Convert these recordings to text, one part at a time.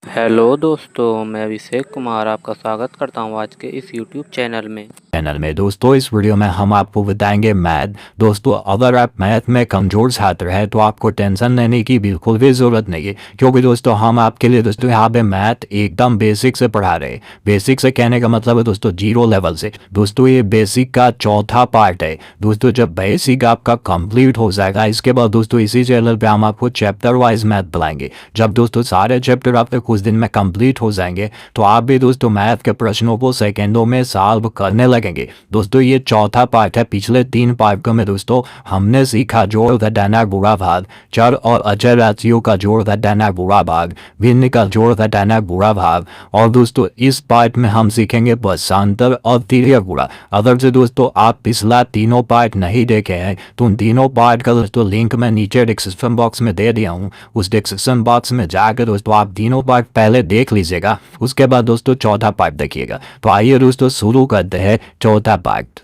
Hello दोस्तों, मैं अभिषेक कुमार आपका स्वागत करता हूं आज के इस यूट्यूब चैनल में। दोस्तों इस वीडियो में हम आपको बताएंगे मैथ। दोस्तों अगर आप मैथ में कमज़ोर छात्र हैं तो आपको टेंशन लेने की बिल्कुल भी ज़रूरत नहीं है, क्योंकि दोस्तों हम आपके लिए दोस्तों यहाँ पे मैथ एकदम बेसिक से पढ़ा रहे हैं। बेसिक से कहने का मतलब है दोस्तों जीरो लेवल से। दोस्तों ये बेसिक का चौथा पार्ट है। दोस्तों जब बेसिक आपका कंप्लीट हो जाएगा इसके बाद दोस्तों इसी चैनल पे हम आपको चैप्टर वाइज मैथ पढ़ाएंगे। जब दोस्तों सारे चैप्टर आपके कुछ दिन में कंप्लीट हो जाएंगे तो आप भी दोस्तों मैथ के प्रश्नों को सेकेंडों में सॉल्व करने लगेंगे। दोस्तों ये चौथा पार्ट है। पिछले 3 पार्ट में दोस्तों हमने सीखा जोड़ घटाना गुणा भाग, चर और अचर राशियों का जोड़ घटाना गुणा भाग, भिन्न का जोड़ घटाना गुणा भाग। और दोस्तों इस पार्ट में हम सीखेंगे भाषांतर और तिर्यक गुणा। अगर से दोस्तों आप पिछला तीनों पार्ट नहीं देखे हैं तो उन तीनों पार्ट का दोस्तों लिंक मैं नीचे डिस्क्रिप्शन बॉक्स में दे दिया हूँ। उस डिस्क्रिप्शन बॉक्स में जाकर दोस्तों आप तीनों पार्ट पहले देख लीजिएगा, उसके बाद दोस्तों चौथा पार्ट देखिएगा। तो आइए दोस्तों शुरू करते हैं चौथा पार्ट।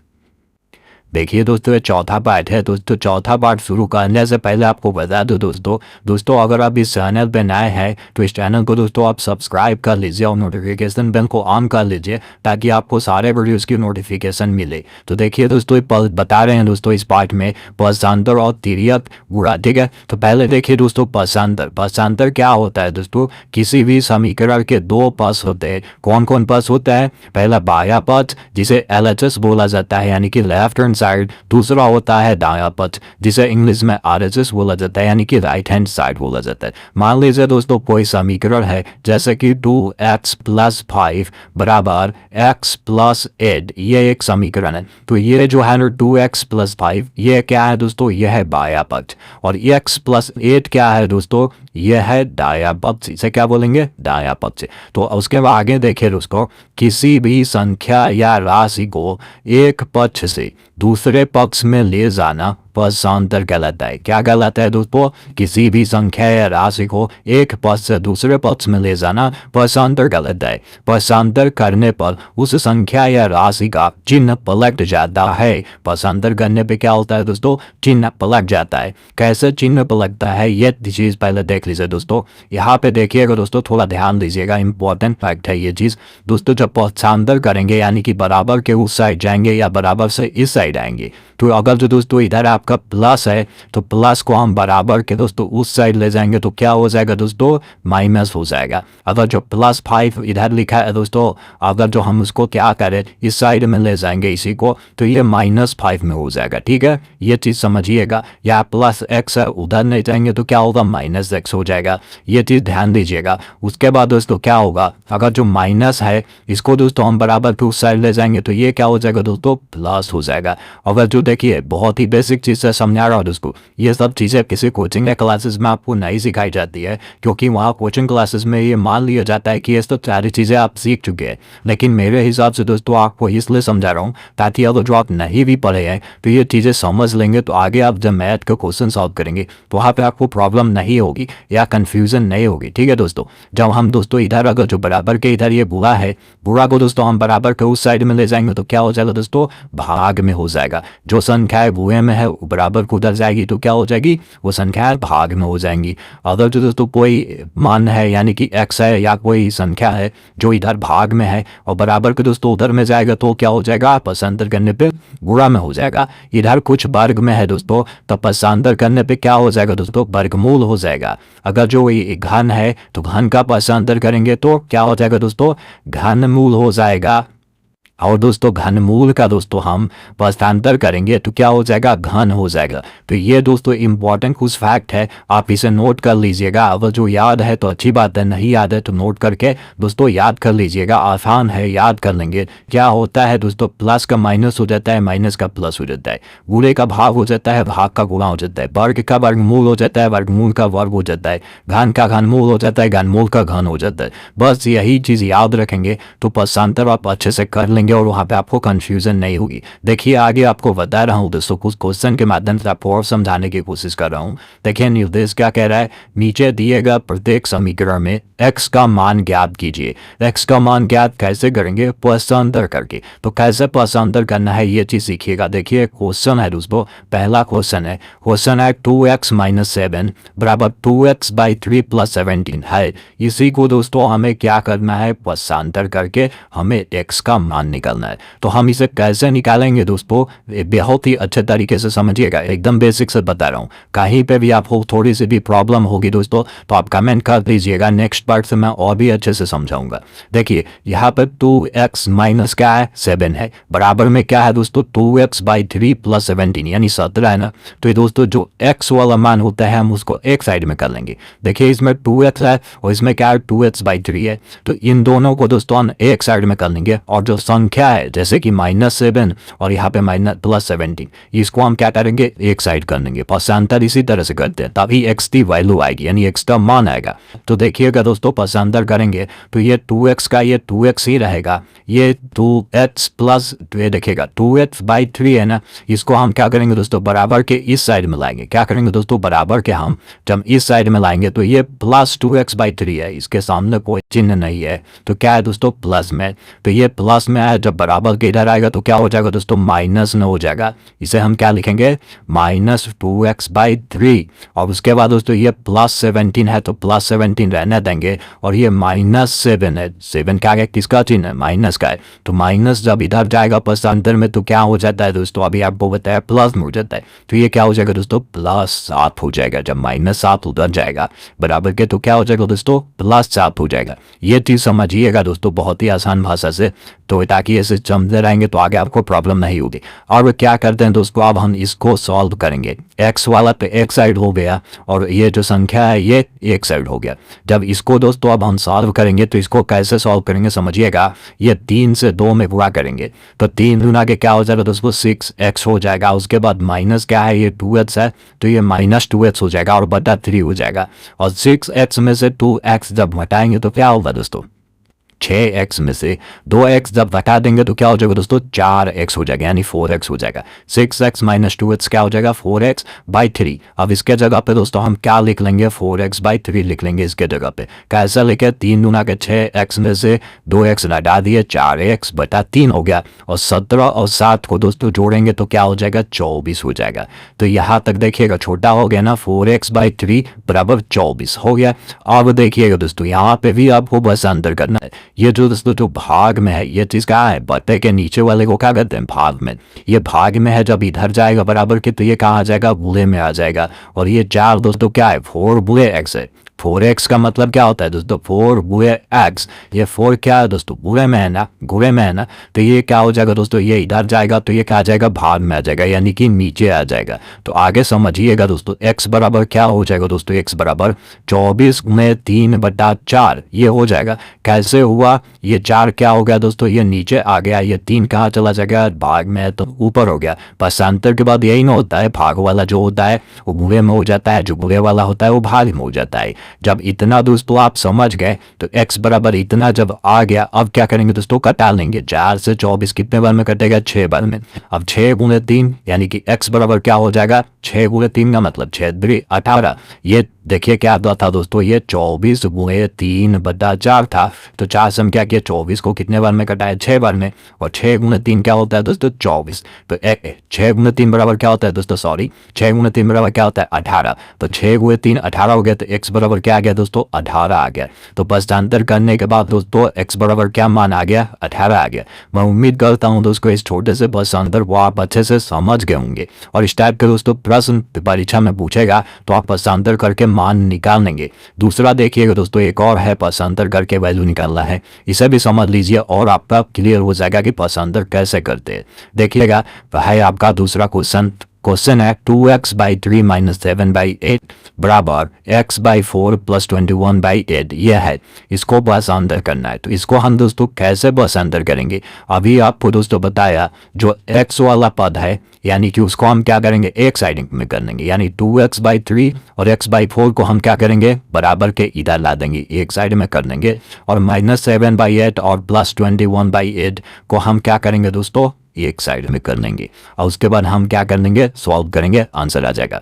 देखिए दोस्तों ये चौथा पार्ट है। दोस्तों चौथा पार्ट शुरू करने से पहले आपको बता दो दोस्तों अगर आप इस चैनल पे नए हैं तो इस चैनल को दोस्तों आप सब्सक्राइब कर लीजिए और नोटिफिकेशन बेल को ऑन कर लीजिए ताकि आपको सारे वीडियोस की नोटिफिकेशन मिले। तो देखिए दोस्तों ये बता रहे हैं दोस्तों इस पार्ट में भाषांतर और तिर्यक गुणा, ठीक है। तो पहले देखिए दोस्तों भाषांतर क्या होता है। दोस्तों किसी भी समीकरण के 2 पक्ष होते हैं। कौन कौन पक्ष होता है? पहला बाह्य पक्ष जिसे LHS बोला जाता है यानी कि लेफ्ट हैंड साइड। दूसरा होता है दायां पक्ष जिसे इंग्लिश में RHS बोला जाता है यानी कि राइट हैंड साइड बोला जाता है। मान लीजिए दोस्तों कोई समीकरण है जैसे कि 2x + 5 बराबर x + 8, ये एक समीकरण है। तो ये जो है 2x + 5 ये क्या है दोस्तों? ये है बायां पक्ष। और x + 8 क्या है दोस्तों? ये है दायां पक्ष। इसे क्या बोलेंगे? दायां पक्ष। तो उसके बाद आगे देखिए दोस्तों किसी भी संख्या या राशि को एक पक्ष से दूसरे पक्ष में ले जाना भाषांतर कहलाता है। क्या कहलाता है दोस्तों? किसी भी संख्या या राशि को एक पक्ष से दूसरे पक्ष में ले जाना भाषांतर कहलाता है। भाषांतर करने पर उस संख्या या राशि का चिन्ह पलट जाता है। भाषांतर करने पे क्या होता है दोस्तों? चिन्ह पलट जाता है। कैसे चिन्ह पलटता है ये चीज पहले देख लीजिए दोस्तों। यहाँ पे देखिएगा दोस्तों, थोड़ा ध्यान दीजिएगा, इंपॉर्टेंट फैक्ट है ये चीज। दोस्तों जब भाषांतर करेंगे यानी कि बराबर के उस साइड जाएंगे या बराबर से इस साइड आएंगे, तो अगर जो दोस्तों इधर आपका प्लस है तो प्लस को हम बराबर के दोस्तों उस साइड ले जाएंगे तो क्या हो जाएगा दोस्तों? माइनस हो जाएगा। अगर जो +5 इधर लिखा है दोस्तों, अगर जो हम उसको क्या करें इस साइड में ले जाएंगे इसी को, तो ये -5 में हो जाएगा, ठीक है। ये चीज समझिएगा। या +x है उधर नहीं जाएंगे तो क्या होगा? -x हो जाएगा। ये चीज ध्यान दीजिएगा। उसके बाद दोस्तों क्या होगा? अगर जो माइनस है इसको दोस्तों हम बराबर के उस साइड ले जाएंगे तो ये क्या हो जाएगा दोस्तों? प्लस हो जाएगा। अगर जो देखिए बहुत ही बेसिक चीज से समझा रहा हूँ दोस्तों, ये सब चीजें किसी कोचिंग क्लासेस में आपको नहीं सिखाई जाती है, क्योंकि वहाँ कोचिंग क्लासेस में ये मान लिया जाता है कि ये सब सारी चीजें आप सीख चुके हैं। लेकिन मेरे हिसाब से दोस्तों आपको इसलिए समझा रहा हूँ ताकि अगर जो आप नहीं भी पढ़े हैं तो ये चीजें समझ लेंगे तो आगे आप जब मैथ का क्वेश्चन सॉल्व करेंगे तो वहाँ पे आपको प्रॉब्लम नहीं होगी या कंफ्यूजन नहीं होगी, ठीक है दोस्तों। जब हम दोस्तों इधर अगर जो बराबर के इधर ये बुरा है, बुरा को दोस्तों हम बराबर के उस साइड में ले जाएंगे तो क्या हो जाएगा दोस्तों? भाग में हो जाएगा। जो संख्या बुरे में है बराबर को उधर जाएगी तो क्या हो जाएगी? वो संख्या भाग में हो जाएंगी। अगर जो दोस्तों कोई मान है यानी कि x है या कोई संख्या है जो इधर भाग में है और बराबर के दोस्तों उधर में जाएगा तो क्या हो जाएगा? भाषांतर करने पे गुणा में हो जाएगा। इधर कुछ वर्ग में है दोस्तों तो भाषांतर करने पे क्या हो जाएगा दोस्तों? वर्गमूल हो जाएगा। अगर जो ये घन है तो घन का भाषांतर करेंगे तो क्या हो जाएगा दोस्तों? घनमूल हो जाएगा। और दोस्तों घनमूल का दोस्तों हम भाषांतर करेंगे तो क्या हो जाएगा? घन हो जाएगा। तो ये दोस्तों इंपॉर्टेंट कुछ फैक्ट है, आप इसे नोट कर लीजिएगा। अगर जो याद है तो अच्छी बात है, नहीं याद है तो नोट करके दोस्तों याद कर लीजिएगा। आसान है, याद कर लेंगे। क्या होता है दोस्तों? प्लस का माइनस हो जाता है, माइनस का प्लस हो जाता है। गुणे का भाग हो जाता है, भाग का गुणा हो जाता है। वर्ग का वर्गमूल हो जाता है, वर्गमूल का वर्ग हो जाता है। घन का घनमूल हो जाता है, घनमूल का घन हो जाता है। बस यही चीज याद रखेंगे तो भाषांतर आप अच्छे से कर लेंगे जाएंगे और वहाँ पे आपको कंफ्यूजन नहीं होगी। देखिए आगे आपको बता रहा हूँ दोस्तों, कुछ क्वेश्चन के माध्यम से आपको और समझाने की कोशिश कर रहा हूँ। देखिए निर्देश क्या कह रहा है, नीचे दिएगा प्रत्येक समीकरण में x का मान ज्ञात कीजिए। x का मान ज्ञात कैसे करेंगे, पक्षांतर करके। तो कैसे पक्षांतर करना है ये चीज सीखिएगा। देखिए क्वेश्चन है दोस्तों, पहला क्वेश्चन है 2x - 7 बराबर 2x/3 + 17 है। इसी को दोस्तों हमें क्या करना है, पक्षांतर करके हमें x का मान निकालना है। तो हम इसे कैसे निकालेंगे दोस्तों, बहुत ही अच्छे तरीके से समझिएगा, एकदम बेसिक से बता रहा हूँ। कहीं पे भी आपको थोड़ी सी भी प्रॉब्लम होगी दोस्तों तो आप कमेंट कर दीजिएगा, नेक्स्ट पार्ट से मैं और भी अच्छे से समझाऊंगा। देखिए यहाँ पर 2x माइनस क्या है 7 है, बराबर में क्या है दोस्तों 2x/3 + 17 यानी 17 है ना। तो ये दोस्तों जो x वाला मान होता है हम उसको एक साइड में कर लेंगे। देखिए इसमें 2x है और इसमें क्या है 2x/3 है, तो इन दोनों को दोस्तों हम एक साइड में कर लेंगे। और जो संख्या है जैसे कि -7 और यहाँ पे +17 इसको हम क्या करेंगे, एक साइड कर लेंगे। पक्षांतर इसी तरह से करते हैं तभी x की वैल्यू आएगी यानी x का मान आएगा। तो देखिएगा दोस्तों पक्षांतर करेंगे तो ये 2x का ये 2x ही रहेगा, ये 2x प्लस ये देखिएगा 2x/3 है ना, इसको हम क्या करेंगे दोस्तों बराबर के इस साइड में लाएंगे। क्या करेंगे दोस्तों, बराबर के हम जब इस साइड में लाएंगे तो ये प्लस 2x/3 है, इसके सामने कोई चिन्ह नहीं है तो क्या है दोस्तों प्लस में। तो ये प्लस में है, जब बराबर के इधर आएगा तो क्या हो जाएगा दोस्तों माइनस में हो जाएगा। इसे हम क्या लिखेंगे -2x/3 और उसके बाद दोस्तों ये +17 है तो +17 रहने देंगे और ये -7 है। 7 क्या है, किसका चिन्ह है, माइनस का है। तो माइनस जब इधर जाएगा पक्षांतर में तो क्या हो जाता है दोस्तों, अभी आपको बताया प्लस में हो जाता है। तो ये क्या हो जाएगा दोस्तों +7 हो जाएगा। जब -7 उधर जाएगा बराबर के तो क्या हो जाएगा दोस्तों +7 हो जाएगा। ये चीज समझिएगा दोस्तों बहुत ही आसान भाषा से, तो ताकि ऐसे समझते रहेंगे तो आगे आपको प्रॉब्लम नहीं होगी। और क्या करते हैं दोस्तों, अब हम इसको सॉल्व करेंगे। x वाला तो एक साइड हो गया और ये जो संख्या है ये एक साइड हो गया। जब इसको दोस्तों अब हम सॉल्व करेंगे तो इसको कैसे सॉल्व करेंगे समझिएगा, ये 3 से 2 में पूरा करेंगे तो 3 गुना के क्या हो जाएगा दोस्तों 6x हो जाएगा। उसके बाद माइनस क्या है, ये 2x है तो ये -2x हो जाएगा और बटा 3 हो जाएगा। और 6x में से 2x जब घटाएंगे तो क्या होगा दोस्तों, 6x में से 2x जब घटा देंगे तो क्या हो जाएगा दोस्तों 4x हो जाएगा यानी 4x हो जाएगा। 6x - 2x क्या हो जाएगा 4x/3। अब इसके जगह पे दोस्तों हम क्या लिख लेंगे, 4x/3 लिख लेंगे इसके जगह पे। कैसा लिखे, 3 गुना के 6x में से 2x घटा दिए 4x/3 हो गया। और 17 और 7 को दोस्तों जोड़ेंगे तो क्या हो जाएगा 24 हो जाएगा। तो यहाँ तक देखिएगा छोटा हो गया ना, 4x/3 बराबर 24 हो गया। अब देखिएगा दोस्तों यहाँ पे भी आपको बस अंतर करना है। ये जो दोस्तों जो भाग में है ये चीज क्या है, बटे के नीचे वाले को क्या कहते हैं भाग में। ये भाग में है, जब इधर जाएगा बराबर के तो ये कहाँ आ जाएगा बुरे में आ जाएगा। और ये 4 दोस्तों क्या है 4 बुरे x है। 4x का मतलब क्या होता है दोस्तों 4 बुरे x, ये 4 क्या है दोस्तों बुरे में है ना, गुरे में है ना। तो ये क्या हो जाएगा दोस्तों, ये इधर जाएगा तो ये क्या आ जाएगा भाग में आ जाएगा यानी कि नीचे आ जाएगा। तो आगे समझिएगा दोस्तों x बराबर क्या हो जाएगा दोस्तों, x बराबर 24 में 3/4 ये हो जाएगा। कैसे हुआ, ये 4 क्या हो गया दोस्तों, ये नीचे आ गया, ये 3 कहाँ चला जाएगा भाग में है तो ऊपर हो गया। पक्षांतर के बाद यही ना होता है, भाग वाला जो होता है वो बुरे में हो जाता है, जो बुरे वाला होता है वो भाग में हो जाता है। जब इतना दोस्तों आप समझ गए तो x बराबर इतना जब आ गया, अब क्या करेंगे दोस्तों कटा लेंगे। 4 से 24 कितने बार में कटेगा 6 बार में। अब 6 गुणे 3 यानी कि x बराबर क्या हो जाएगा 6 गुणे 3 का मतलब 6 18। ये देखिए क्या था दोस्तों, ये 24 गुणे 3/4 था। तो 4 से हम क्या किया 24 को कितने बार में कटाया 6 बार में। और 6 गुणे 3 क्या होता है दोस्तों 24। तो 6 गुणे 3 बराबर क्या होता है दोस्तों, सॉरी 6 गुणे 3 बराबर क्या होता है 18। तो 6 गुणे 3 18 हो गया। तो x बराबर क्या आ गया दोस्तों 18 आ गया। तो पक्षांतर करने के बाद दोस्तों x बराबर क्या मान आ गया 18 आ गया। मैं उम्मीद करता हूँ दोस्तों इस छोटे से पक्षांतर वो आप अच्छे से समझ गए होंगे। और इस टाइप के दोस्तों प्रश्न परीक्षा में पूछेगा तो आप पक्षांतर करके मान निकाल लेंगे। दूसरा देखिएगा दोस्तों एक और है पक्षांतर करके वैल्यू निकालना है, इसे भी समझ लीजिए और आपका क्लियर हो जाएगा कि पक्षांतर कैसे करते हैं। देखिएगा वह है आपका दूसरा क्वेश्चन क्वेश्चन है 2x/3 - 7/8 बराबर x/4 + 21/8 ये है, इसको बस अंदर करना है। तो इसको हम दोस्तों कैसे बस अंदर करेंगे, अभी आपको दोस्तों बताया जो x वाला पद है यानी कि उसको हम क्या करेंगे एक साइड में कर देंगे, यानी 2x/3 और x/4 को हम क्या करेंगे बराबर के इधर ला देंगे, एक साइड में कर देंगे, और -7/8 और +21/8 को हम क्या करेंगे दोस्तों एक साइड में कर लेंगे, और उसके बाद हम क्या कर लेंगे सॉल्व करेंगे, आंसर आ जाएगा।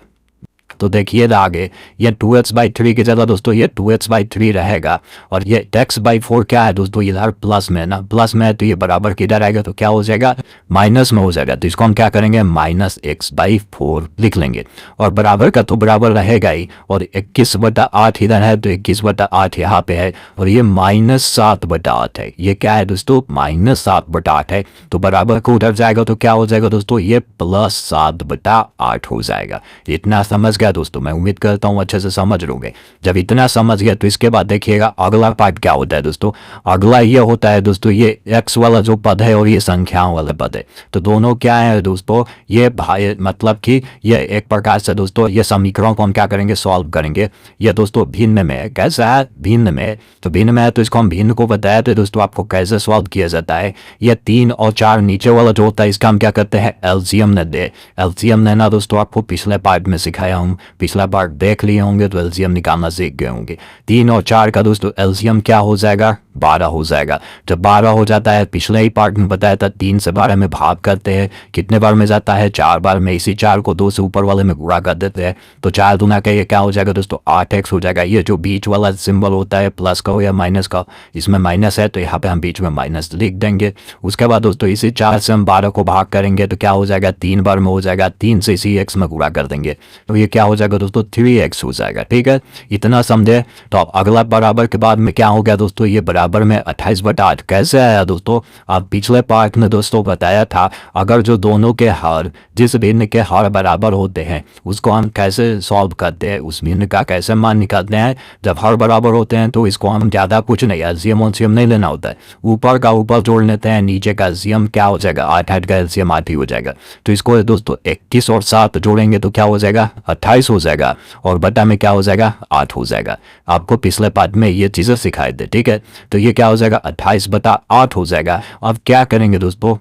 तो देखिए आगे ये 2x/3 की जगह दोस्तों ये 2x/3 रहेगा, और ये x/4 क्या है दोस्तों इधर प्लस में ना, प्लस में है तो ये बराबर किधर आएगा तो क्या हो जाएगा माइनस में हो जाएगा। तो इसको हम क्या करेंगे -x/4 लिख लेंगे, और बराबर का तो बराबर रहेगा ही, और 21/8 इधर है तो 21/8 यहाँ पे है, और ये -7/8 है, ये क्या है दोस्तों -7/8 है। तो बराबर को उधर जाएगा तो क्या हो जाएगा दोस्तों ये +7/8 हो जाएगा। इतना समझ गया दोस्तों, मैं उम्मीद करता हूँ अच्छे से समझ लोगे। जब इतना समझ गया तो इसके बाद देखिएगा अगला पार्ट क्या होता है दोस्तों। अगला ये होता है दोस्तों ये x वाला जो पद है और ये संख्याओं वाला पद है, तो दोनों क्या है दोस्तों ये भाई मतलब कि ये एक प्रकार से दोस्तों ये समीकरण को हम क्या करेंगे सॉल्व करेंगे। ये दोस्तों भिन्न में है, कैसा है भिन्न में, तो भिन्न में है तो इसको हम भिन्न को बताया तो दोस्तों आपको कैसे सॉल्व किया जाता है। ये 3 और 4 नीचे वाला जो होता है इसका हम क्या करते हैं एलसीएम ने दे, एलसीएम ने ना दोस्तों आपको पिछले पार्ट में सिखाया हूँ, पिछला पार्ट देख लिए होंगे तो एलसीएम निकालना सीख गए होंगे। 3 और 4 का दोस्तों एलसीएम क्या हो जाएगा 12 हो जाएगा। जब 12 हो जाता है पिछले ही पार्ट में बताया था 3 से 12 में भाग करते हैं, कितने बार में जाता है 4 बार में, इसी 4 को 2 से ऊपर वाले में गुणा कर देते हैं, तो 4 दूना का ये क्या हो जाएगा दोस्तों 8x हो जाएगा। ये जो बीच वाला सिंबल होता है प्लस का हो या माइनस का, इसमें माइनस है तो यहाँ पे हम बीच में माइनस लिख देंगे। उसके बाद दोस्तों इसी 4 से हम 12 को भाग करेंगे तो क्या हो जाएगा 3 बार में हो जाएगा, 3 से इसी x में गुणा कर देंगे तो ये क्या हो जाएगा दोस्तों 3x हो जाएगा। ठीक है इतना समझे। तो अब अगला बराबर के बाद में क्या हो गया दोस्तों ये बराबर में 28/8 कैसे आया दोस्तों, आप पिछले पार्ट में दोस्तों बताया था अगर जो दोनों के हर जिस भिन्न के हर बराबर होते हैं उसको हम कैसे सॉल्व करते हैं, उस भिन्न का कैसे मान निकालते हैं। जब हर बराबर होते हैं तो इसको हम ज़्यादा कुछ नहीं एलसीएम ओलसीएम नहीं लेना होता है, ऊपर का ऊपर जोड़ लेते हैं, नीचे का एलसीएम क्या हो जाएगा 8 का एलसीएम 8 ही हो जाएगा। तो इसको दोस्तों 21 और 7 जोड़ेंगे तो क्या हो जाएगा 28 हो जाएगा, और बटा में क्या हो जाएगा 8 हो जाएगा। आपको पिछले पार्ट में ये चीज़ें सिखाई थे। ठीक है तो ये क्या हो जाएगा 28/8 हो जाएगा। अब क्या करेंगे दोस्तों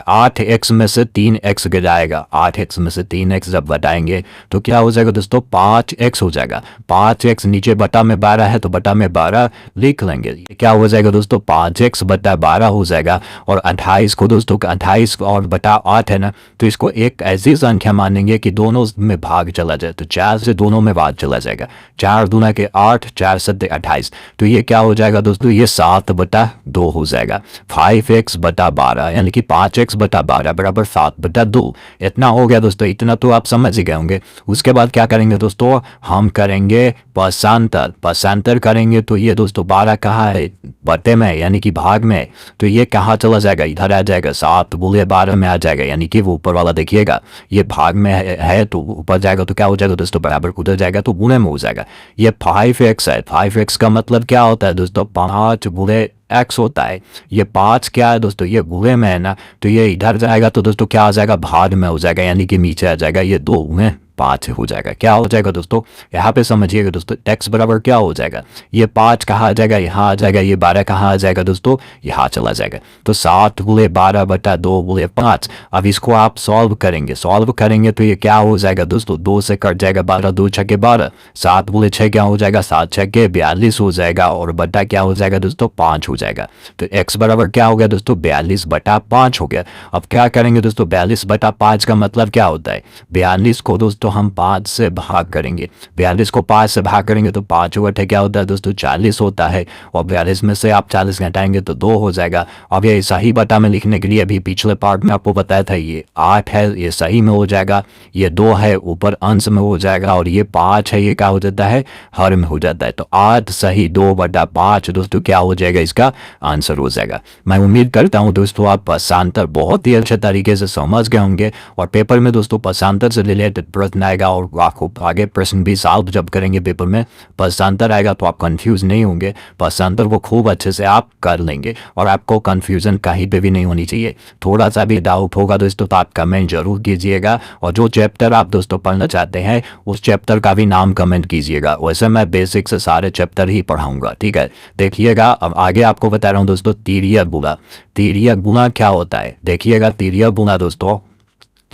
8x में से 3x गिराएगा, 8x में से 3x जब बताएंगे तो क्या हो जाएगा दोस्तों 5x हो जाएगा। 5x नीचे बटा में 12 है तो बटा में 12 लिख लेंगे, ये क्या हो जाएगा दोस्तों 5x/12 हो जाएगा। और 28 को दोस्तों 28 और बटा 8 है ना, तो इसको एक ऐसी संख्या मानेंगे कि दोनों में भाग चला जाए, तो 4 से दोनों में भाग चला जाएगा, 4 दूना के 8 4 7 28, तो ये क्या हो जाएगा दोस्तों ये 7/2 हो जाएगा। 5x/12 यानी कि 5x बटा 12 बराबर 7/2। इतना हो गया दोस्तों, इतना तो आप समझ ही गए होंगे। उसके बाद क्या करेंगे दोस्तों हम करेंगे पक्षांतर, पक्षांतर करेंगे तो ये दोस्तों 12 कहाँ है बटे में यानी कि भाग में, तो ये कहाँ चला जाएगा इधर आ जाएगा, 7 गुणे 12 में आ जाएगा, यानी कि वो ऊपर वाला देखिएगा ये भाग में है तो ऊपर जाएगा तो क्या हो जाएगा दोस्तों बराबर उधर जाएगा तो गुणे में हो जाएगा। ये 5x है, 5x का मतलब क्या होता है दोस्तों 5 गुणे x होता है। ये 5 क्या है दोस्तों ये गुणे में है ना, तो ये इधर जाएगा तो दोस्तों क्या आ जाएगा भाग में हो जाएगा, यानी कि नीचे आ जाएगा, ये 2 गुणे 5 हो जाएगा। क्या हो जाएगा दोस्तों यहाँ पे समझिएगा दोस्तों x बराबर क्या हो जाएगा, ये 5 कहाँ आ जाएगा यहाँ आ जाएगा, ये 12 कहाँ आ जाएगा दोस्तों यहाँ चला जाएगा, तो 7 गुणे 12/2 गुणे 5। अब इसको आप सॉल्व करेंगे, सॉल्व करेंगे तो ये क्या हो जाएगा दोस्तों 2 से कट जाएगा 12, 2 6 12, 7 गुणे 6 क्या हो जाएगा 7 6 42 हो जाएगा, और बटा क्या हो जाएगा दोस्तों 5 हो जाएगा। तो x बराबर क्या हो गया दोस्तों 42/5 हो गया। अब क्या करेंगे दोस्तों 42/5 का मतलब क्या होता है, 42 को दोस्तों हम 5 से भाग करेंगे, 42 को 5 से भाग करेंगे तो 5 बटे क्या होता है दोस्तों 40 होता है, और 42 में से आप 40 घटाएंगे तो 2 हो जाएगा। अब ये सही बटा में लिखने के लिए अभी पिछले पार्ट में आपको बताया था ये 8 है ये सही में हो जाएगा, ये 2 है ऊपर अंश में हो जाएगा, और ये 5 है ये क्या हो जाता है हर में हो जाता है। तो 8 सही 2/5 दोस्तों क्या हो जाएगा इसका आंसर हो जाएगा। मैं उम्मीद करता हूँ दोस्तों आप पक्षांतर बहुत ही अच्छे तरीके से समझ गए होंगे, और पेपर में दोस्तों पक्षांतर से रिलेटेड प्रश्न कितना आएगा और आपको आगे प्रश्न भी सॉल्व जब करेंगे पेपर में प्रश्नांतर आएगा तो आप कंफ्यूज नहीं होंगे। प्रश्नांतर को खूब अच्छे से आप कर लेंगे और आपको कंफ्यूजन कहीं पे भी नहीं होनी चाहिए। थोड़ा सा भी डाउट होगा दोस्तों तो आप कमेंट जरूर कीजिएगा और जो चैप्टर आप दोस्तों पढ़ना चाहते हैं उस चैप्टर का भी नाम कमेंट कीजिएगा। वैसे मैं बेसिक से सारे चैप्टर ही पढ़ाऊंगा, ठीक है। देखिएगा अब आगे आपको बता रहा हूँ दोस्तों तिर्यक गुणा। तिर्यक गुणा क्या होता है देखिएगा। तिर्यक गुणा दोस्तों,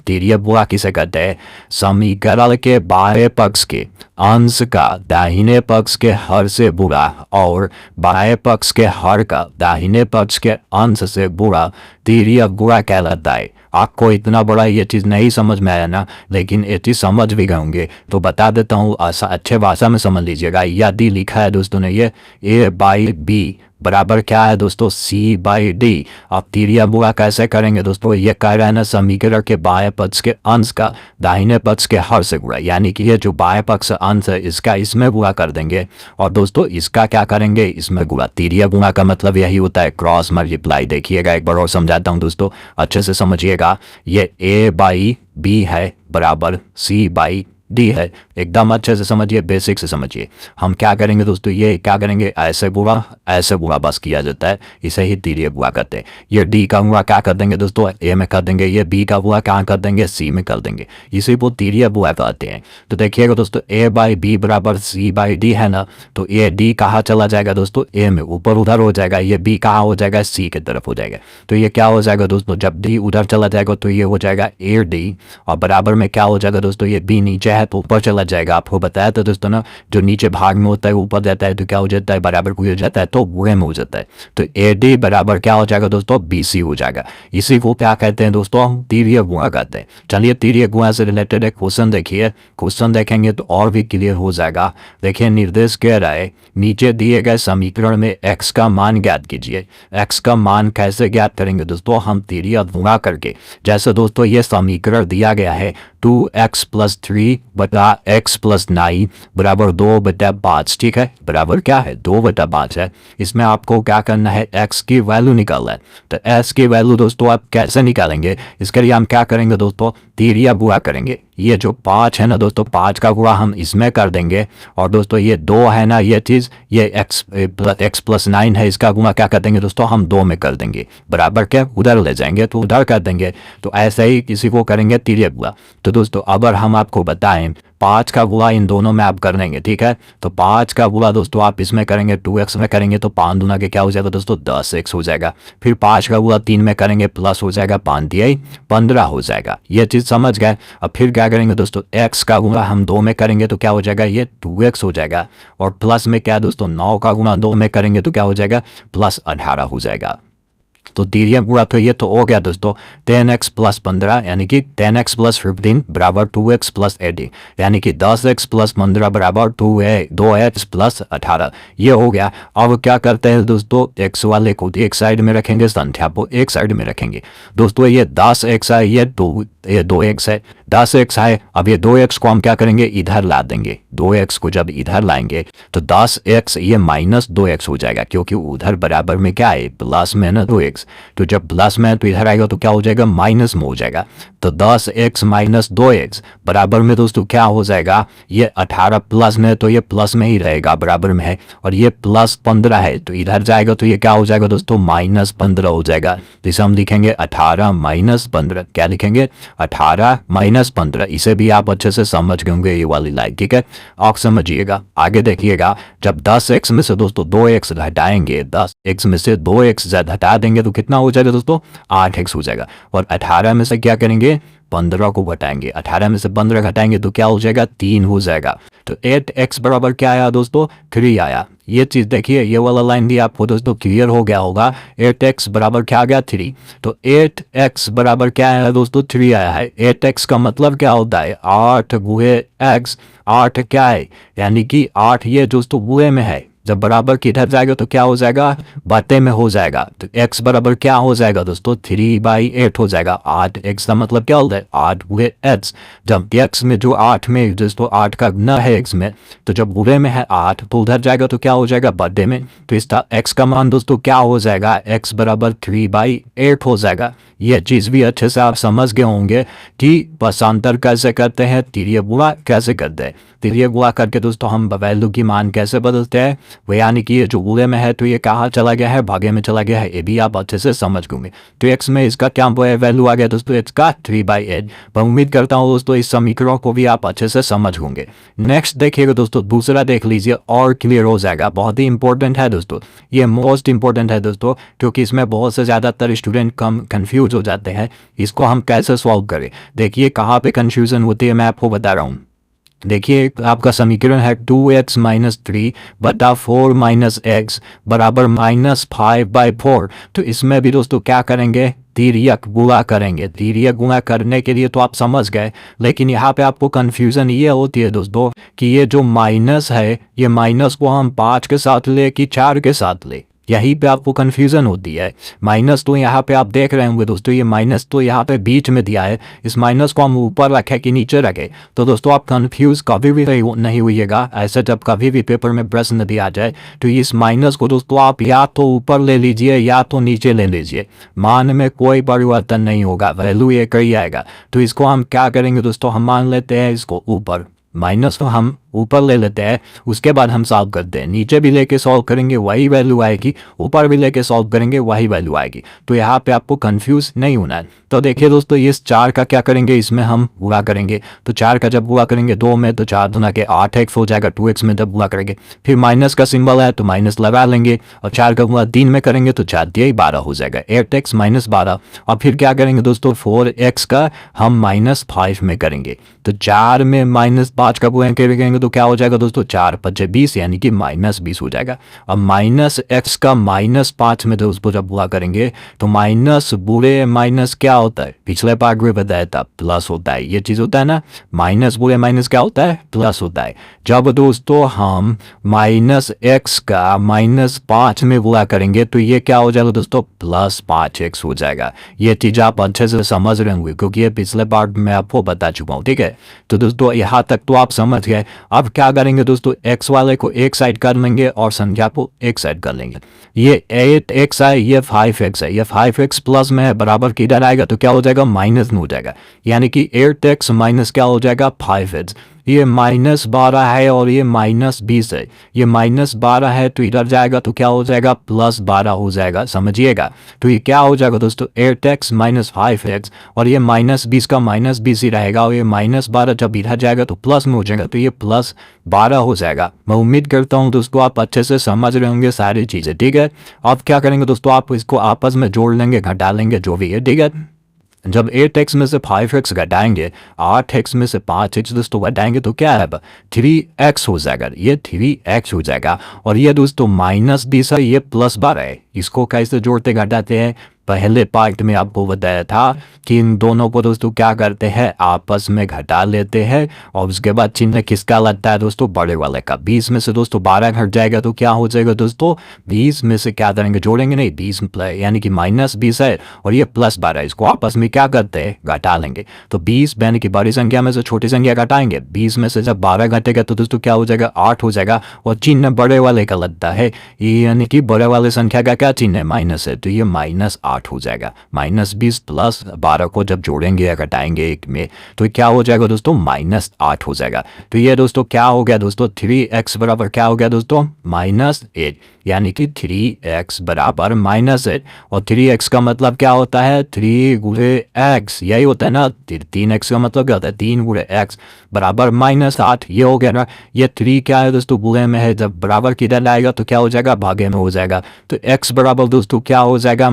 तिर्यक गुणा किसे कहते हैं? समीकरण के बाएं पक्ष के अंश का दाहिने पक्ष के हर से बुरा और बाएं पक्ष के हर का दाहिने पक्ष के अंश से बुरा तिर्यक गुणा कहलाता है। आपको इतना बड़ा ये चीज़ नहीं समझ में आया ना, लेकिन ये चीज़ समझ भी गए तो बता देता हूँ अच्छे भाषा में समझ लीजिएगा। यदि लिखा है दोस्तों ने ये A/B बराबर क्या है दोस्तों C/D। आप तिर्यक गुणा कैसे करेंगे दोस्तों? ये कह रहे हैं ना समीकरण के बाएं पक्ष के अंश का दाहिने पक्ष के हर से गुणा, यानी कि ये जो बाएं पक्ष अंश है इसका इसमें गुणा कर देंगे और दोस्तों इसका क्या करेंगे इसमें गुणा। तिर्यक गुणा का मतलब यही होता है क्रॉस मल्टीप्लाई। देखिएगा एक बार और समझाता हूँ दोस्तों, अच्छे से समझिएगा। ये A/B है बराबर C/D है। एकदम अच्छे से समझिए, बेसिक से समझिए। हम क्या करेंगे दोस्तों, ये क्या करेंगे ऐसे गुणा बस किया जाता है, इसे ही तिर्यक गुणा करते हैं। ये D का गुणा क्या कर देंगे दोस्तों A में कर देंगे, ये B का गुणा क्या कर देंगे C में कर देंगे, इसी को तिर्यक गुणा कहते हैं। तो देखिएगा दोस्तों A/B बराबर C/D है ना, तो ये D कहाँ चला जाएगा दोस्तों A में, ऊपर उधर हो जाएगा। ये B कहाँ हो जाएगा C की तरफ हो जाएगा। तो ये क्या हो जाएगा दोस्तों, जब D उधर चला जाएगा तो ये हो जाएगा AD और बराबर में क्या हो जाएगा दोस्तों, ये B नीचे है तो ऊपर चला जाएगा। आपको बताया था दोस्तों ना, जो नीचे भाग में होता है ऊपर जाता है तो क्या हो जाता है बराबर कोई हो जाता है तो वो में हो जाता है। तो AD बराबर क्या हो जाएगा दोस्तों BC हो जाएगा। इसी को क्या कहते हैं दोस्तों हम तिर्यक गुणा कहते हैं। चलिए तिर्यक गुणा से रिलेटेड एक क्वेश्चन देखिए, क्वेश्चन देखेंगे तो और भी क्लियर हो जाएगा। देखिए निर्देश कह रहा है नीचे दिए गए समीकरण में x का मान ज्ञात कीजिए। x का मान कैसे ज्ञात करेंगे दोस्तों, हम तिर्यक गुणा करके। जैसे दोस्तों ये समीकरण दिया गया है 2x + 3 बटा x + 9 बराबर 2/5, ठीक है। बराबर क्या है 2/5 है। इसमें आपको क्या करना है x की वैल्यू निकालना है। तो x की वैल्यू दोस्तों आप कैसे निकालेंगे, इसके लिए हम क्या करेंगे दोस्तों तिर्यक गुणा करेंगे। ये जो 5 है ना दोस्तों 5 का गुणा हम इसमें कर देंगे और दोस्तों ये 2 है ना ये चीज़, ये x + 9 है, इसका गुणा क्या कर देंगे दोस्तों हम 2 में कर देंगे। बराबर क्या उधर ले जाएंगे तो उधर कर देंगे। तो ऐसे ही किसी को करेंगे तिर्यक गुणा। तो दोस्तों अगर हम आपको बताएं 5 का गुणा इन दोनों में आप कर देंगे, ठीक है। तो 5 का गुणा दोस्तों आप इसमें करेंगे 2x में करेंगे तो 5 दूना के क्या हो जाएगा दोस्तों 10x हो जाएगा। फिर 5 का गुणा 3 में करेंगे प्लस हो जाएगा 5 दिए 15 हो जाएगा। ये चीज़ समझ गए। अब फिर क्या करेंगे दोस्तों x का गुणा हम 2 में करेंगे तो क्या हो जाएगा ये 2x हो जाएगा और प्लस में क्या दोस्तों 9 का गुणा 2 में करेंगे तो क्या हो जाएगा +18 हो जाएगा। तो तिर्यक गुणा तो ये तो हो गया दोस्तों 10x + 15 यानी कि 10x + 15 बराबर 2x + 18 यानी कि 10x + 15 बराबर 2x + 18 ये हो गया। अब क्या करते हैं दोस्तों x वाले को एक साइड में रखेंगे, संख्या को एक साइड में रखेंगे। दोस्तों ये 10x है, ये 2x है, 10x है। अब ये 2x को हम क्या करेंगे इधर ला देंगे। 2x को जब इधर लाएंगे तो 10x ये -2x हो जाएगा, क्योंकि उधर बराबर में क्या है प्लस में ना 2x। तो जब प्लस में तो इधर आएगा तो क्या हो जाएगा माइनस में हो जाएगा। तो 10x - 2x बराबर में दोस्तों क्या हो जाएगा ये 18 प्लस में तो ये प्लस में ही रहेगा बराबर में है, और ये +15 है तो इधर जाएगा तो ये क्या हो जाएगा दोस्तों -15 हो जाएगा। तो इसे हम लिखेंगे 18 - 15। क्या लिखेंगे 18 - 15। इसे भी आप अच्छे से समझ गए होंगे ये वाली लाइन, ठीक है। आप समझिएगा आगे देखिएगा। जब 10x में से दोस्तों 2x हटाएंगे, 10x में से 2x हटा देंगे तो कितना हो जाएगा दोस्तों 8x हो जाएगा। और 18 में से क्या करेंगे 15 को घटाएंगे, 18 में से 15 घटाएंगे तो क्या हो जाएगा 3 हो जाएगा। तो 8x बराबर क्या आया दोस्तों 3 आया। ये चीज़ देखिए ये वाला लाइन भी आपको दोस्तों क्लियर हो गया होगा। 8x बराबर क्या आ गया 3। तो 8x बराबर क्या है दोस्तों 3 आया है। 8x का मतलब क्या होता है 8 गुणे x। 8 क्या है यानी कि 8 ये दोस्तों गुणे में है, जब बराबर किधर जाएगा तो क्या हो जाएगा, बाते में हो जाएगा। तो x बराबर क्या हो जाएगा दोस्तों, 3/8 हो जाएगा। 8x का मतलब क्या होता है, 8 गुणे x। जब x में जो 8 में दोस्तों 8 का गुना है x में, तो जब गुणे में है 8 तो उधर जाएगा तो क्या हो जाएगा, बदले में। तो इसका x का मान दोस्तों क्या हो जाएगा, x बराबर 3/8 हो जाएगा। यह चीज़ भी अच्छे से आप समझ गए होंगे कि पक्षांतर कैसे करते हैं, तिर्यक गुणा कैसे करते हैं। तिर्यक गुणा करके दोस्तों हम वैल्यू की मान कैसे बदलते हैं, वो यानी कि ये जो गुणे में है तो ये कहाँ चला गया है, भागे में चला गया है, ये भी आप अच्छे से समझ गए। तो x में इसका क्या वैल्यू आ गया दोस्तों, इसका 3/8। मैं उम्मीद करता हूँ दोस्तों इस समीकरण को भी आप अच्छे से समझ होंगे। नेक्स्ट देखिएगा दोस्तों, दूसरा देख लीजिए और क्लियर हो जाएगा। बहुत ही इंपॉर्टेंट है दोस्तों, ये मोस्ट इंपॉर्टेंट है दोस्तों, क्योंकि इसमें बहुत से ज़्यादातर स्टूडेंट कंफ्यूज हो जाते हैं। इसको हम कैसे सॉल्व करें, देखिए कहाँ पे कंफ्यूजन होती है मैं आपको बता रहा हूँ। देखिए आपका समीकरण है 2x माइनस 3 बटा 4 माइनस एक्स बराबर -5/4। तो इसमें भी दोस्तों क्या करेंगे, तिर्यक गुणा करेंगे। तिर्यक गुणा करने के लिए तो आप समझ गए, लेकिन यहाँ पे आपको कंफ्यूजन ये होती है दोस्तों कि ये जो माइनस है, ये माइनस को हम 5 के साथ ले कि 4 के साथ ले, यहीं पे आपको कंफ्यूजन होती है। माइनस तो यहाँ पे आप देख रहे होंगे दोस्तों, ये माइनस तो यहाँ पे बीच में दिया है, इस माइनस को हम ऊपर रखें कि नीचे रखें। तो दोस्तों आप कंफ्यूज कभी भी नहीं हुइएगा। ऐसे जब कभी भी पेपर में प्रश्न दिया जाए तो इस माइनस को दोस्तों आप या तो ऊपर ले लीजिए या तो नीचे ले लीजिए, मान में कोई परिवर्तन नहीं होगा, वैल्यू एक ही आएगा। तो इसको हम क्या करेंगे दोस्तों, हम मान लेते हैं इसको ऊपर, माइनस तो हम ऊपर ले लेते हैं, उसके बाद हम सॉल्व करते हैं। नीचे भी लेके सॉल्व करेंगे वही वैल्यू आएगी, ऊपर भी लेके सॉल्व करेंगे वही वैल्यू आएगी। तो यहाँ पे आपको कंफ्यूज नहीं होना है। तो देखिए दोस्तों इस 4 का क्या करेंगे, इसमें हम गुणा करेंगे। तो 4 का जब गुणा करेंगे 2 में तो 4 दूना के 8x हो जाएगा, 2x में जब गुणा करेंगे फिर माइनस का सिंबल है तो माइनस लगा लेंगे, और 4 का गुणा 3 में करेंगे तो 4 दिए 12 हो जाएगा, 8x माइनस 12। और फिर क्या करेंगे दोस्तों, 4x का हम -5 में करेंगे। तो 4 में -5 का गुणा करेंगे तो क्या हो जाएगा दोस्तों, 4 × 5 = 20 यानी कि -20 हो जाएगा। अब -x का -5 में दोस्तों जब गुणा करेंगे तो माइनस बुरे माइनस क्या होता है, पिछले पार्ट में बताया था प्लस होता है, ये चीज़ होता है ना, माइनस बुरे माइनस क्या होता है, प्लस होता है। जब दोस्तों हम -x का -5 में गुणा करेंगे तो ये क्या हो जाएगा दोस्तों, +5x हो जाएगा। ये चीज़ आप अच्छे से समझ रहे होंगे क्योंकि ये पिछले पार्ट में आपको बता चुका हूँ, ठीक है। तो दोस्तों यहाँ तक तो आप समझ गए। अब क्या करेंगे दोस्तों, x वाले को एक साइड कर लेंगे और संख्या को एक साइड कर लेंगे। ये 8x है, ये 5x है, ये 5x प्लस में है, बराबर किधर आएगा तो क्या हो जाएगा, माइनस में हो जाएगा, यानी कि 8x माइनस क्या हो जाएगा, 5x। ये -12 है और ये -20 है, ये -12 है तो इधर जाएगा तो क्या हो जाएगा, +12 हो जाएगा, समझिएगा। तो ये क्या हो जाएगा दोस्तों, 8x माइनस 5x, और ये -20 का -20 ही रहेगा, और ये -12 जब इधर जाएगा तो प्लस में हो जाएगा, तो ये +12 हो जाएगा। मैं उम्मीद करता हूँ दोस्तों आप अच्छे से समझ रहे होंगे सारी चीज़ें, ठीक है। अब क्या करेंगे दोस्तों, आप इसको आपस में जोड़ लेंगे, घटा लेंगे, जो भी है, ठीक है। जब 8x में से 5x घटाएंगे, 8x में से 5x दोस्तों घटाएंगे तो क्या है, 3x हो जाएगा, ये 3x हो जाएगा। और ये दोस्तों -20 है, ये +12 है। इसको कैसे जोड़ते घटाते हैं, पहले पार्ट में आपको बताया था कि इन दोनों को दोस्तों क्या करते हैं, आपस में घटा लेते हैं, और उसके बाद चिन्ह किसका लगता है दोस्तों, बड़े वाले का। 20 में से दोस्तों 12 घट जाएगा तो क्या हो जाएगा दोस्तों, 20 में से क्या करेंगे, जोड़ेंगे नहीं, 20 यानी कि -20 है और ये +12, इसको आपस में क्या करते हैं, घटा लेंगे। तो 20 यानी कि बड़ी संख्या में से छोटी संख्या घटाएंगे, 20 में से जब 12 घटेगा तो दोस्तों क्या हो जाएगा, 8 हो जाएगा, और चिन्ह बड़े वाले का लगता है, यानी कि बड़े वाले संख्या का क्या चिन्ह है, माइनस है, तो ये -8 हो जाएगा। -20 + 12 को जब जोड़ेंगे या घटाएंगे एक में तो क्या हो जाएगा दोस्तों, -8 हो जाएगा। तो ये दोस्तों क्या हो गया दोस्तों, 3x बराबर क्या हो गया दोस्तों, -8, यानी कि 3x बराबर -8। और 3x का मतलब क्या होता है, 3 गुणे x, यही होता है ना। 3x का मतलब क्या होता है, 3 गुणे x बराबर -8, ये हो गया ना। ये 3 क्या है दोस्तों, गुणे में है, जब बराबर किधर आएगा तो क्या हो जाएगा, भागे में हो जाएगा। तो x बराबर दोस्तों क्या हो जाएगा,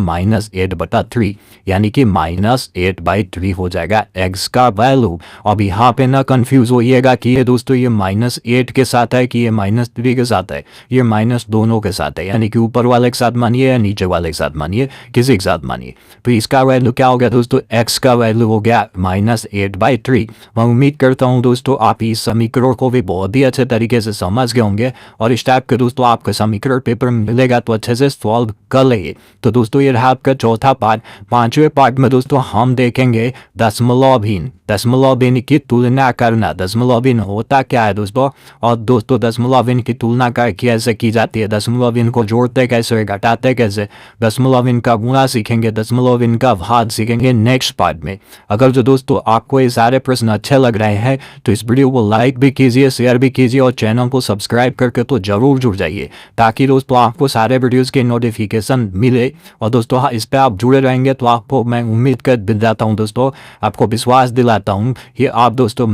-8/3 यानी कि -8/3 हो जाएगा x का वैल्यू। अब यहाँ पे ना कंफ्यूज होइएगा कि ये दोस्तों ये -8 के साथ है कि ये -3 के साथ है। ये माइनस दोनों के साथ है, यानी कि ऊपर वाले के साथ मानिए या नीचे वाले के साथ मानिए, किसी के साथ मानिए। तो इसका वैल्यू क्या हो गया दोस्तों, x का वैल्यू हो गया -8/3। मैं उम्मीद करता हूँ दोस्तों आप इस समीकरण को भी बहुत ही अच्छे तरीके से समझ गए होंगे और इस टाइप के दोस्तों आपको समीकरण पेपर में मिलेगा तो अच्छे से सॉल्व कर लेंगे। तो दोस्तों ये रहा आपका चौथा पार्ट। पांचवें पार्ट में दोस्तों हम देखेंगे दशमलवहीन की तुलना करना। दशमलवहीन होता क्या है दोस्तों, और दोस्तों दशमलवहीन की तुलना कैसे की जाती है, दशमलवहीन को जोड़ते कैसे, घटाते कैसे, दशमलवहीन का गुणा सीखेंगे, दशमलवहीन का भाग सीखेंगे नेक्स्ट पार्ट में। अगर जो दोस्तों आपको ये सारे प्रश्न अच्छे लग रहे हैं तो इस वीडियो को लाइक भी कीजिए, शेयर भी कीजिए और चैनल को सब्सक्राइब करके तो जरूर जुड़ जाइए ताकि दोस्तों आपको सारे वीडियोस के नोटिफिकेशन मिले। और दोस्तों इस पे आप जुड़े रहेंगे तो आपको मैं उम्मीद कर दिलाता हूँ दोस्तों, आपको विश्वास दिलाता हूँ कि आप दोस्तों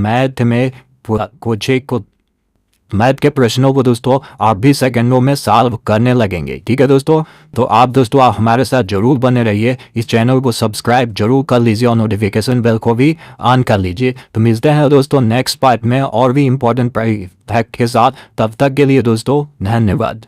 मैथ के प्रश्नों को दोस्तों आप भी सेकंडों में सॉल्व करने लगेंगे। ठीक है दोस्तों, तो आप हमारे साथ जरूर बने रहिए, इस चैनल को सब्सक्राइब जरूर कर लीजिए और नोटिफिकेशन बेल को भी ऑन कर लीजिए। तो मिलते हैं दोस्तों नेक्स्ट पार्ट में और भी इम्पोर्टेंट फैक्ट के साथ। तब तक के लिए दोस्तों धन्यवाद।